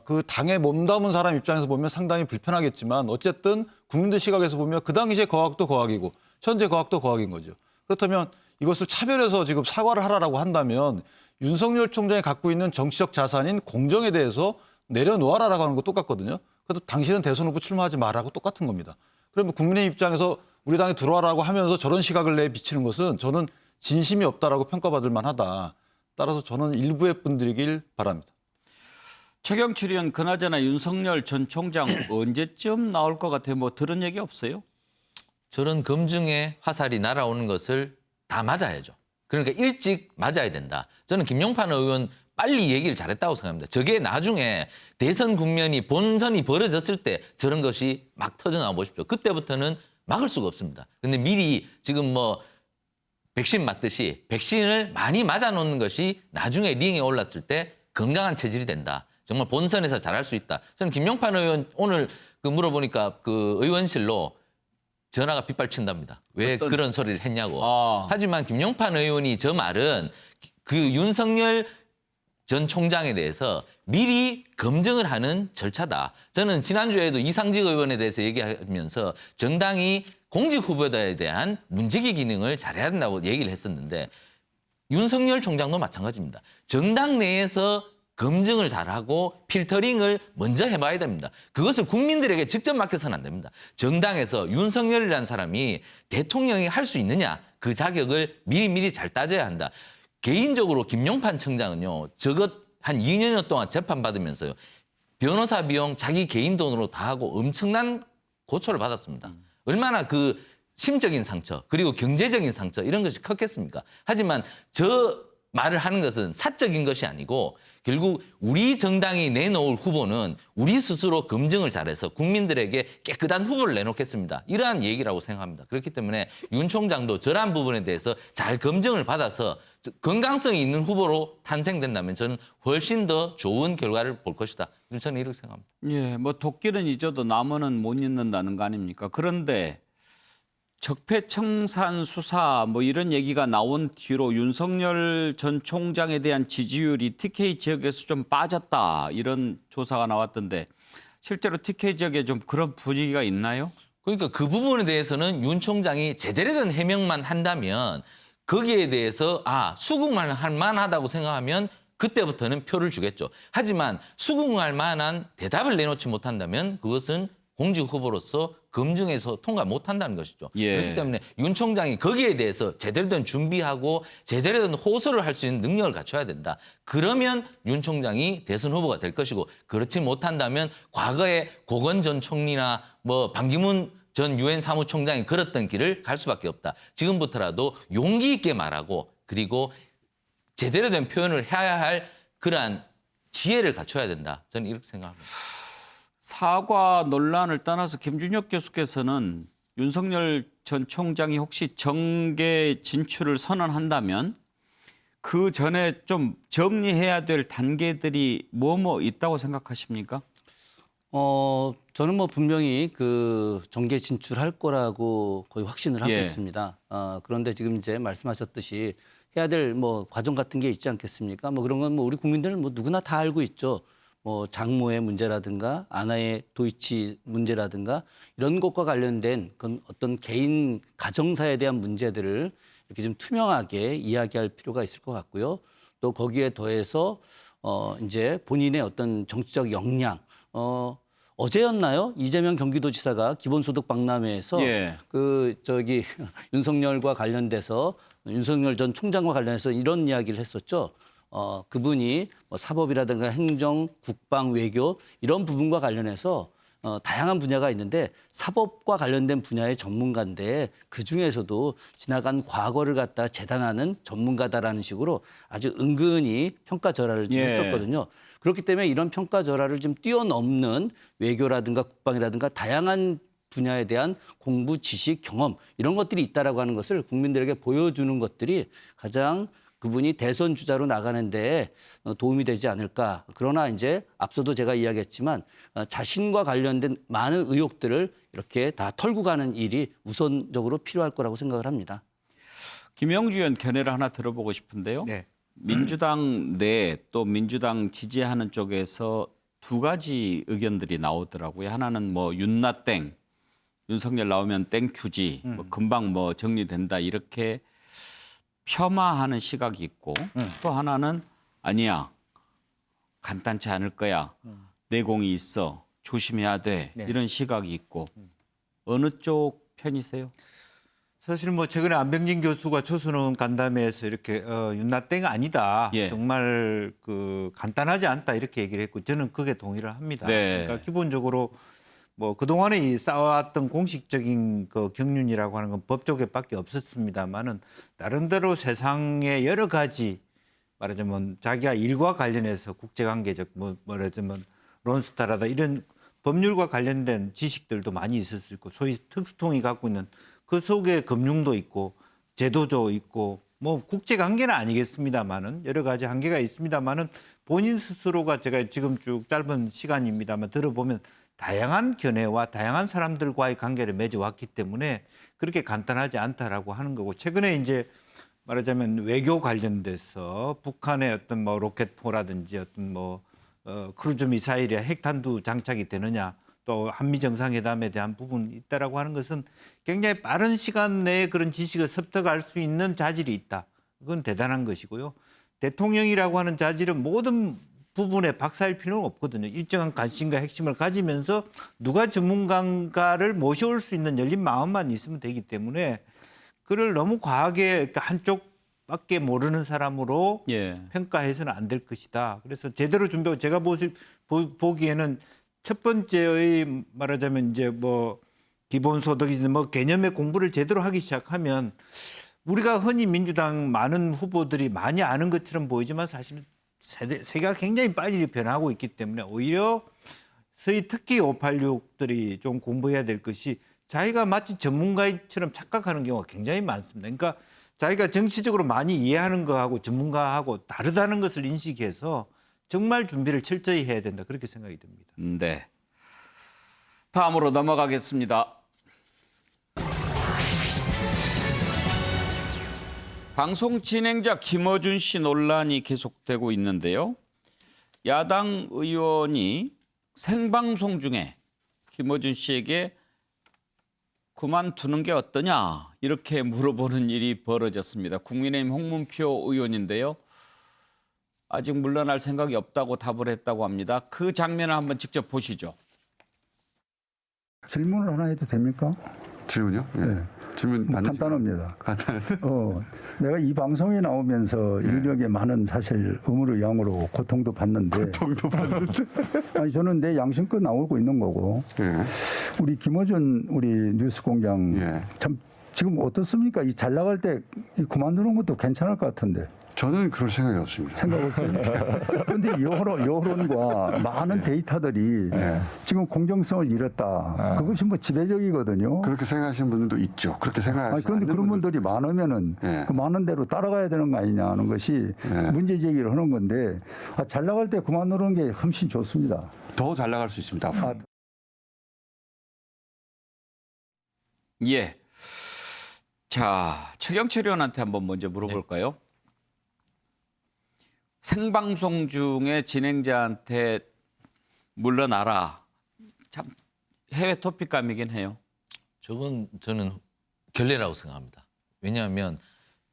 그 당에 몸담은 사람 입장에서 보면 상당히 불편하겠지만, 어쨌든 국민들 시각에서 보면 그 당시에 거학도 거학이고 현재 거학도 거학인 거죠. 그렇다면 이것을 차별해서 지금 사과를 하라고 한다면 윤석열 총장이 갖고 있는 정치적 자산인 공정에 대해서 내려놓아라라고 하는 거 똑같거든요. 그래도 당신은 대선 후보 출마하지 마라고 똑같은 겁니다. 그러면 국민의 입장에서 우리 당에 들어와라고 하면서 저런 시각을 내비치는 것은 저는 진심이 없다라고 평가받을 만하다. 따라서 저는 일부의 분들이길 바랍니다. 최경철 의원, 그나저나 윤석열 전 총장 언제쯤 나올 것 같아요? 뭐 들은 얘기 없어요? 저런 검증에 화살이 날아오는 것을 다 맞아야죠. 그러니까 일찍 맞아야 된다. 저는 김용판 의원 빨리 얘기를 잘했다고 생각합니다. 저게 나중에 대선 국면이 본선이 벌어졌을 때 저런 것이 막 터져나와 보십시오. 그때부터는 막을 수가 없습니다. 근데 미리 지금 뭐 백신 맞듯이 백신을 많이 맞아놓는 것이 나중에 링에 올랐을 때 건강한 체질이 된다. 정말 본선에서 잘할 수 있다. 저는 김용판 의원 오늘 물어보니까 그 의원실로 전화가 빗발친답니다. 왜 그런 소리를 했냐고. 하지만 김용판 의원이 저 말은 그 윤석열 전 총장에 대해서 미리 검증을 하는 절차다. 저는 지난주에도 이상직 의원에 대해서 얘기하면서 정당이 공직 후보자에 대한 문제기 기능을 잘해야 된다고 얘기를 했었는데, 윤석열 총장도 마찬가지입니다. 정당 내에서 검증을 잘하고 필터링을 먼저 해봐야 됩니다. 그것을 국민들에게 직접 맡겨서는 안 됩니다. 정당에서 윤석열이라는 사람이 대통령이 할 수 있느냐 그 자격을 미리미리 잘 따져야 한다. 개인적으로 김용판 청장은요. 저것 한 2년여 동안 재판받으면서요. 변호사 비용 자기 개인 돈으로 다 하고 엄청난 고초를 받았습니다. 얼마나 그 심적인 상처 그리고 경제적인 상처 이런 것이 컸겠습니까? 하지만 저 말을 하는 것은 사적인 것이 아니고 결국 우리 정당이 내놓을 후보는 우리 스스로 검증을 잘해서 국민들에게 깨끗한 후보를 내놓겠습니다. 이러한 얘기라고 생각합니다. 그렇기 때문에 윤 총장도 저러한 부분에 대해서 잘 검증을 받아서 건강성이 있는 후보로 탄생된다면 저는 훨씬 더 좋은 결과를 볼 것이다. 저는 이렇게 생각합니다. 예, 뭐 도끼는 잊어도 나무는 못 잊는다는 거 아닙니까? 그런데 적폐청산 수사 뭐 이런 얘기가 나온 뒤로 윤석열 전 총장에 대한 지지율이 TK 지역에서 좀 빠졌다 이런 조사가 나왔던데 실제로 TK 지역에 좀 그런 분위기가 있나요? 그러니까 그 부분에 대해서는 윤 총장이 제대로 된 해명만 한다면 거기에 대해서 수긍할 만하다고 생각하면 그때부터는 표를 주겠죠. 하지만 수긍할 만한 대답을 내놓지 못한다면 그것은 공직 후보로서 검증에서 통과 못한다는 것이죠. 예. 그렇기 때문에 윤 총장이 거기에 대해서 제대로 된 준비하고 제대로 된 호소를 할 수 있는 능력을 갖춰야 된다. 그러면 윤 총장이 대선 후보가 될 것이고 그렇지 못한다면 과거에 고건 전 총리나 뭐 반기문 전 유엔 사무총장이 걸었던 길을 갈 수밖에 없다. 지금부터라도 용기 있게 말하고 그리고 제대로 된 표현을 해야 할 그러한 지혜를 갖춰야 된다. 저는 이렇게 생각합니다. 사과 논란을 떠나서 김준혁 교수께서는 윤석열 전 총장이 혹시 정계 진출을 선언한다면 그 전에 좀 정리해야 될 단계들이 뭐 있다고 생각하십니까? 저는 뭐 분명히 그 정계 진출할 거라고 거의 확신을 하고 예. 있습니다. 그런데 지금 이제 말씀하셨듯이 해야 될 뭐 과정 같은 게 있지 않겠습니까? 뭐 그런 건 뭐 우리 국민들은 뭐 누구나 다 알고 있죠. 뭐 장모의 문제라든가 아나의 도이치 문제라든가 이런 것과 관련된 그런 어떤 개인 가정사에 대한 문제들을 이렇게 좀 투명하게 이야기할 필요가 있을 것 같고요. 또 거기에 더해서 이제 본인의 어떤 정치적 역량 어제였나요? 이재명 경기도지사가 기본소득 박람회에서 예. 윤석열과 관련돼서 윤석열 전 총장과 관련해서 이런 이야기를 했었죠. 그분이 뭐 사법이라든가 행정, 국방, 외교 이런 부분과 관련해서 다양한 분야가 있는데 사법과 관련된 분야의 전문가인데 그중에서도 지나간 과거를 갖다 재단하는 전문가다라는 식으로 아주 은근히 평가절하를 좀 예. 했었거든요. 그렇기 때문에 이런 평가절하를 좀 뛰어넘는 외교라든가 국방이라든가 다양한 분야에 대한 공부, 지식, 경험 이런 것들이 있다라고 하는 것을 국민들에게 보여주는 것들이 가장 그분이 대선 주자로 나가는데 도움이 되지 않을까. 그러나 이제 앞서도 제가 이야기했지만 자신과 관련된 많은 의혹들을 이렇게 다 털고 가는 일이 우선적으로 필요할 거라고 생각을 합니다. 김영주 의원 견해를 하나 들어보고 싶은데요. 네. 민주당 내 또 민주당 지지하는 쪽에서 두 가지 의견들이 나오더라고요. 하나는 뭐 윤나 땡, 윤석열 나오면 땡큐지, 뭐 금방 뭐 정리된다 이렇게 폄하하는 시각이 있고 또 하나는 아니야 간단치 않을 거야 내공이 있어 조심해야 돼 네. 이런 시각이 있고 어느 쪽 편이세요? 사실 뭐 최근에 안병진 교수가 초수능 간담회에서 이렇게 윤나땡 아니다. 예. 정말 그 간단하지 않다 이렇게 얘기를 했고 저는 그게 동의를 합니다. 네. 그러니까 기본적으로 뭐 그동안에 이 쌓아왔던 공식적인 그 경륜이라고 하는 건 법조계밖에 없었습니다만은 나름대로 세상의 여러 가지 말하자면 자기가 일과 관련해서 국제관계적 뭐 말하자면 론스타라다 이런 법률과 관련된 지식들도 많이 있었을 거고 소위 특수통이 갖고 있는 그 속에 금융도 있고 제도도 있고 뭐 국제관계는 아니겠습니다만은 여러 가지 한계가 있습니다만은 본인 스스로가 제가 지금 쭉 짧은 시간입니다만 들어보면 다양한 견해와 다양한 사람들과의 관계를 맺어왔기 때문에 그렇게 간단하지 않다라고 하는 거고 최근에 이제 말하자면 외교 관련돼서 북한의 어떤 뭐 로켓포라든지 어떤 뭐 크루즈 미사일이나 핵탄두 장착이 되느냐 또 한미 정상회담에 대한 부분이 있다라고 하는 것은 굉장히 빠른 시간 내에 그런 지식을 습득할 수 있는 자질이 있다. 그건 대단한 것이고요. 대통령이라고 하는 자질은 모든 부분에 박사일 필요는 없거든요. 일정한 관심과 핵심을 가지면서 누가 전문가를 모셔올 수 있는 열린 마음만 있으면 되기 때문에 그를 너무 과하게 한쪽밖에 모르는 사람으로 평가해서는 안 될 것이다. 그래서 제대로 준비하고 제가 보기에는 첫 번째의 말하자면 이제 뭐 기본소득이든 뭐 개념의 공부를 제대로 하기 시작하면 우리가 흔히 민주당 많은 후보들이 많이 아는 것처럼 보이지만 사실은 세계가 굉장히 빨리 변하고 있기 때문에 오히려 특히 586들이 좀 공부해야 될 것이 자기가 마치 전문가처럼 착각하는 경우가 굉장히 많습니다. 그러니까 자기가 정치적으로 많이 이해하는 거하고 전문가하고 다르다는 것을 인식해서 정말 준비를 철저히 해야 된다. 그렇게 생각이 듭니다. 네. 다음으로 넘어가겠습니다. 방송 진행자 김어준 씨 논란이 계속되고 있는데요. 야당 의원이 생방송 중에 김어준 씨에게 그만두는 게 어떠냐 이렇게 물어보는 일이 벌어졌습니다. 국민의힘 홍문표 의원인데요. 아직 물러날 생각이 없다고 답을 했다고 합니다. 그 장면을 한번 직접 보시죠. 질문을 하나 해도 됩니까? 질문요? 예. 네. 질문 간단합니다. 간단한데. 내가 이 방송에 나오면서 인력에 많은 사실 의무를 양으로 고통도 받는데. 아니 저는 내 양심껏 나오고 있는 거고. 우리 김어준 우리 뉴스공장 참 지금 어떻습니까? 이 잘 나갈 때 그만두는 것도 괜찮을 것 같은데. 저는 그럴 생각이 없습니다. 생각 없습니다. 그런데 여론과 많은 데이터들이 지금 공정성을 잃었다. 그것이 뭐 지배적이거든요. 그렇게 생각하시는 분들도 있죠. 그렇게 생각하시는 그런데 그런 분들이 많으면은 그 많은 대로 따라가야 되는 거 아니냐 하는 것이 문제 제기를 하는 건데 잘 나갈 때 그만두는 게 훨씬 좋습니다. 더 잘 나갈 수 있습니다. 예. 자, 최경철 의원한테 한번 먼저 물어볼까요? 생방송 중에 진행자한테 물러나라. 참 해외 토픽감이긴 해요. 저는 결례라고 생각합니다. 왜냐하면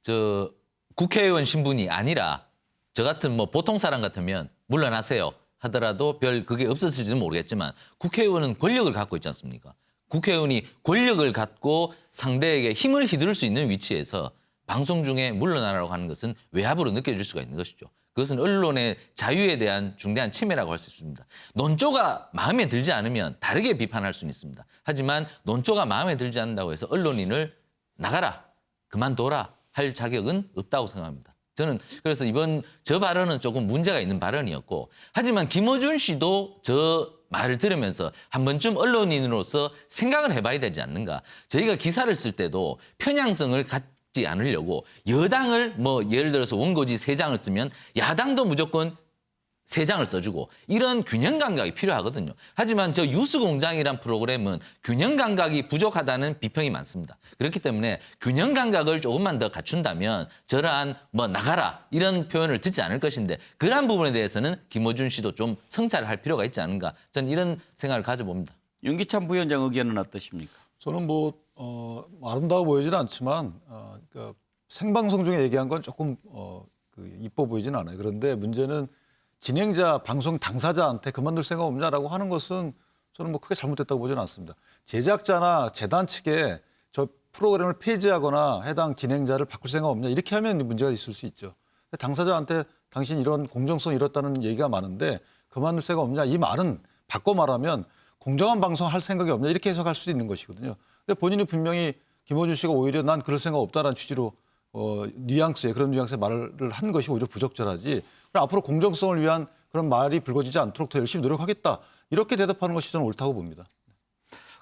저 국회의원 신분이 아니라 저 같은 뭐 보통 사람 같으면 물러나세요 하더라도 별 그게 없었을지는 모르겠지만 국회의원은 권력을 갖고 있지 않습니까? 국회의원이 권력을 갖고 상대에게 힘을 휘두를 수 있는 위치에서 방송 중에 물러나라고 하는 것은 외압으로 느껴질 수가 있는 것이죠. 그것은 언론의 자유에 대한 중대한 침해라고 할 수 있습니다. 논조가 마음에 들지 않으면 다르게 비판할 수는 있습니다. 하지만 논조가 마음에 들지 않는다고 해서 언론인을 나가라, 그만둬라 할 자격은 없다고 생각합니다. 저는 그래서 이번 저 발언은 조금 문제가 있는 발언이었고 하지만 김어준 씨도 저 말을 들으면서 한 번쯤 언론인으로서 생각을 해봐야 되지 않는가. 저희가 기사를 쓸 때도 편향성을 갖지 않으려고 여당을 뭐 예를 들어서 원고지 3장을 쓰면 야당도 무조건 3장을 써주고 이런 균형 감각이 필요하거든요. 하지만 저 뉴스공장이란 프로그램은 균형 감각이 부족하다는 비평이 많습니다. 그렇기 때문에 균형 감각을 조금만 더 갖춘다면 저러한 뭐 나가라 이런 표현을 듣지 않을 것인데 그러한 부분에 대해서는 김어준 씨도 좀 성찰을 할 필요가 있지 않은가 저는 이런 생각을 가져봅니다. 윤기찬 부위원장 의견은 어떠십니까? 저는 아름다워 보이지는 않지만 그러니까 생방송 중에 얘기한 건 조금 이뻐 보이지는 않아요. 그런데 문제는 진행자, 방송 당사자한테 그만둘 생각 없냐라고 하는 것은 저는 뭐 크게 잘못됐다고 보지는 않습니다. 제작자나 재단 측에 저 프로그램을 폐지하거나 해당 진행자를 바꿀 생각 없냐 이렇게 하면 문제가 있을 수 있죠. 당사자한테 당신 이런 공정성 잃었다는 얘기가 많은데 그만둘 생각 없냐 이 말은 바꿔 말하면 공정한 방송 할 생각이 없냐 이렇게 해석할 수도 있는 것이거든요. 근데 본인이 분명히 김어준 씨가 오히려 난 그럴 생각 없다라는 취지로 그런 뉘앙스의 말을 한 것이 오히려 부적절하지. 앞으로 공정성을 위한 그런 말이 불거지지 않도록 더 열심히 노력하겠다. 이렇게 대답하는 것이 저는 옳다고 봅니다.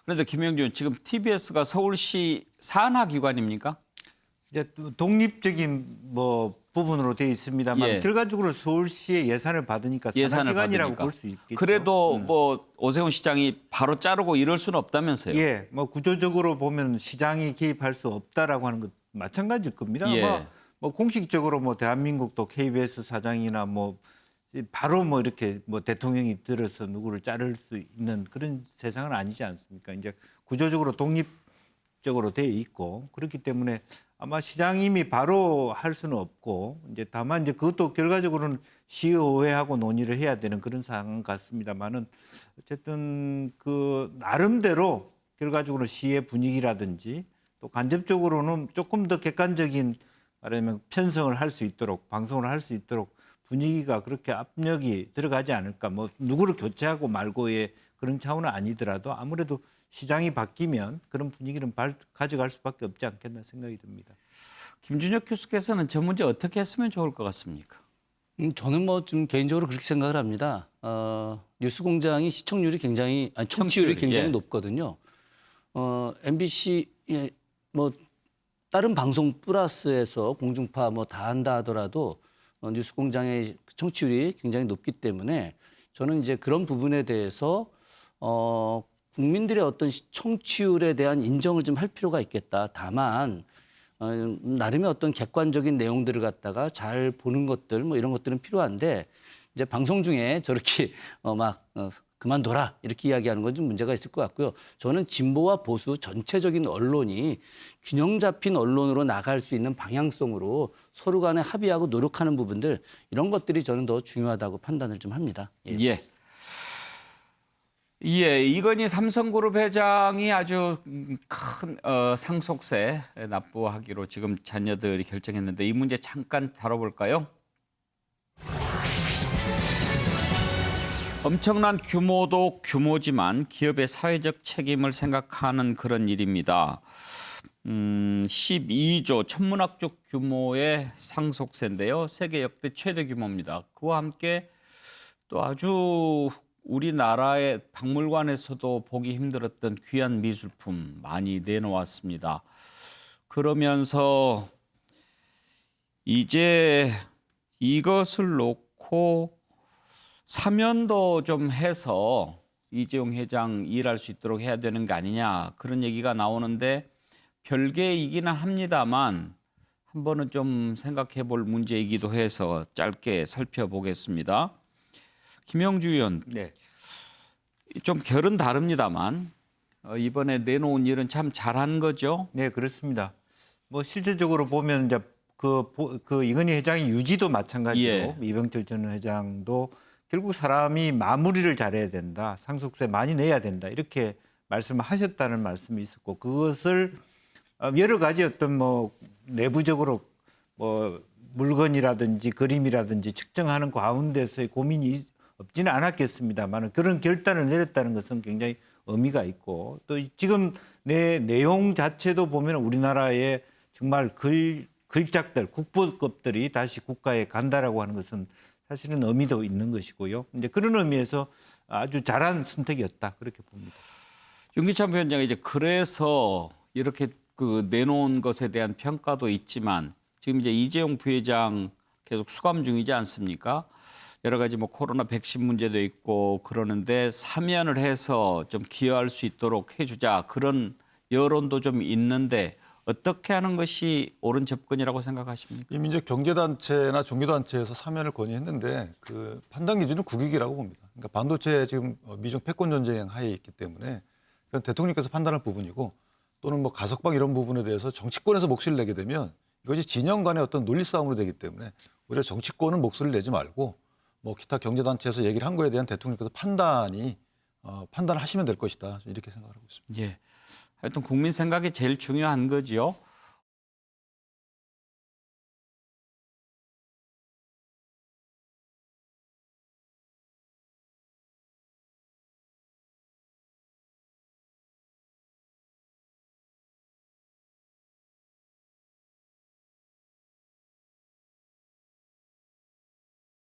그런데 김영준 지금 TBS가 서울시 산하 기관입니까? 이제 독립적인 뭐 부분으로 되어 있습니다만 결과적으로 서울시의 예산을 받으니까 산하기관이라고 볼 수 있겠죠. 그래도 뭐 오세훈 시장이 바로 자르고 이럴 수는 없다면서요? 예, 뭐 구조적으로 보면 시장이 개입할 수 없다라고 하는 것 마찬가지일 겁니다. 뭐 공식적으로 뭐 대한민국도 KBS 사장이나 뭐 바로 뭐 이렇게 뭐 대통령이 들어서 누구를 자를 수 있는 그런 세상은 아니지 않습니까? 이제 구조적으로 독립적으로 되어 있고 그렇기 때문에 아마 시장님이 바로 할 수는 없고 이제 다만 이제 그것도 결과적으로는 시의회하고 논의를 해야 되는 그런 상황 같습니다만은 어쨌든 그 나름대로 결과적으로 시의 분위기라든지 또 간접적으로는 조금 더 객관적인 말하면 편성을 할 수 있도록 방송을 할 수 있도록 분위기가 그렇게 압력이 들어가지 않을까. 뭐 누구를 교체하고 말고의 그런 차원은 아니더라도 아무래도 시장이 바뀌면 그런 분위기는 가져갈 수밖에 없지 않겠나 생각이 듭니다. 김준혁 교수께서는 저 문제 어떻게 했으면 좋을 것 같습니까? 저는 뭐 좀 개인적으로 그렇게 생각을 합니다. 뉴스공장이 시청률이 굉장히 청취율이 굉장히 예. 높거든요. MBC 뭐 다른 방송 플러스에서 공중파 뭐 다 한다 하더라도 뉴스공장의 청취율이 굉장히 높기 때문에 저는 이제 그런 부분에 대해서 국민들의 어떤 청취율에 대한 인정을 좀 할 필요가 있겠다. 다만 나름의 어떤 객관적인 내용들을 갖다가 잘 보는 것들 뭐 이런 것들은 필요한데 이제 방송 중에 저렇게 그만둬라 이렇게 이야기하는 건 좀 문제가 있을 것 같고요. 저는 진보와 보수 전체적인 언론이 균형 잡힌 언론으로 나갈 수 있는 방향성으로 서로 간에 합의하고 노력하는 부분들 이런 것들이 저는 더 중요하다고 판단을 좀 합니다. 예. 예, 이건희 삼성그룹 회장이 아주 큰 상속세 납부하기로 지금 자녀들이 결정했는데 이 문제 잠깐 다뤄볼까요? 엄청난 규모도 규모지만 기업의 사회적 책임을 생각하는 그런 일입니다. 12조 천문학적 규모의 상속세인데요. 세계 역대 최대 규모입니다. 그와 함께 또 아주 우리나라의 박물관에서도 보기 힘들었던 귀한 미술품 많이 내놓았습니다. 그러면서 이제 이것을 놓고 사면도 좀 해서 이재용 회장 일할 수 있도록 해야 되는 거 아니냐 그런 얘기가 나오는데 별개이기는 합니다만 한 번은 좀 생각해 볼 문제이기도 해서 짧게 살펴보겠습니다. 김영주 의원, 네. 좀 결은 다릅니다만 이번에 내놓은 일은 참 잘한 거죠? 네, 그렇습니다. 뭐 실질적으로 보면 이제 그 이건희 회장의 유지도 마찬가지로 예. 이병철 전 회장도 결국 사람이 마무리를 잘해야 된다, 상속세 많이 내야 된다 이렇게 말씀하셨다는 말씀이 있었고 그것을 여러 가지 어떤 뭐 내부적으로 뭐 물건이라든지 그림이라든지 측정하는 가운데서의 고민이 없지는 않았겠습니다만 그런 결단을 내렸다는 것은 굉장히 의미가 있고 또 지금 내용 자체도 보면 우리나라의 정말 글작들, 국보급들이 다시 국가에 간다라고 하는 것은 사실은 의미도 있는 것이고요. 이제 그런 의미에서 아주 잘한 선택이었다 그렇게 봅니다. 윤기찬 위원장이 이제 그래서 이렇게 그 내놓은 것에 대한 평가도 있지만 지금 이제 이재용 부회장 계속 수감 중이지 않습니까? 여러 가지 뭐 코로나 백신 문제도 있고 그러는데 사면을 해서 좀 기여할 수 있도록 해주자 그런 여론도 좀 있는데 어떻게 하는 것이 옳은 접근이라고 생각하십니까? 이미 이제 경제단체나 종교단체에서 사면을 건의했는데 그 판단 기준은 국익이라고 봅니다. 그러니까 반도체 지금 미중 패권 전쟁 하에 있기 때문에 그건 대통령께서 판단할 부분이고 또는 뭐 가석방 이런 부분에 대해서 정치권에서 목소리를 내게 되면 이것이 진영 간의 어떤 논리 싸움으로 되기 때문에 오히려 정치권은 목소리를 내지 말고 뭐 기타 경제단체에서 얘기를 한 거에 대한 대통령께서 판단을 하시면 될 것이다 이렇게 생각하고 있습니다. 예. 하여튼 국민 생각이 제일 중요한 거지요.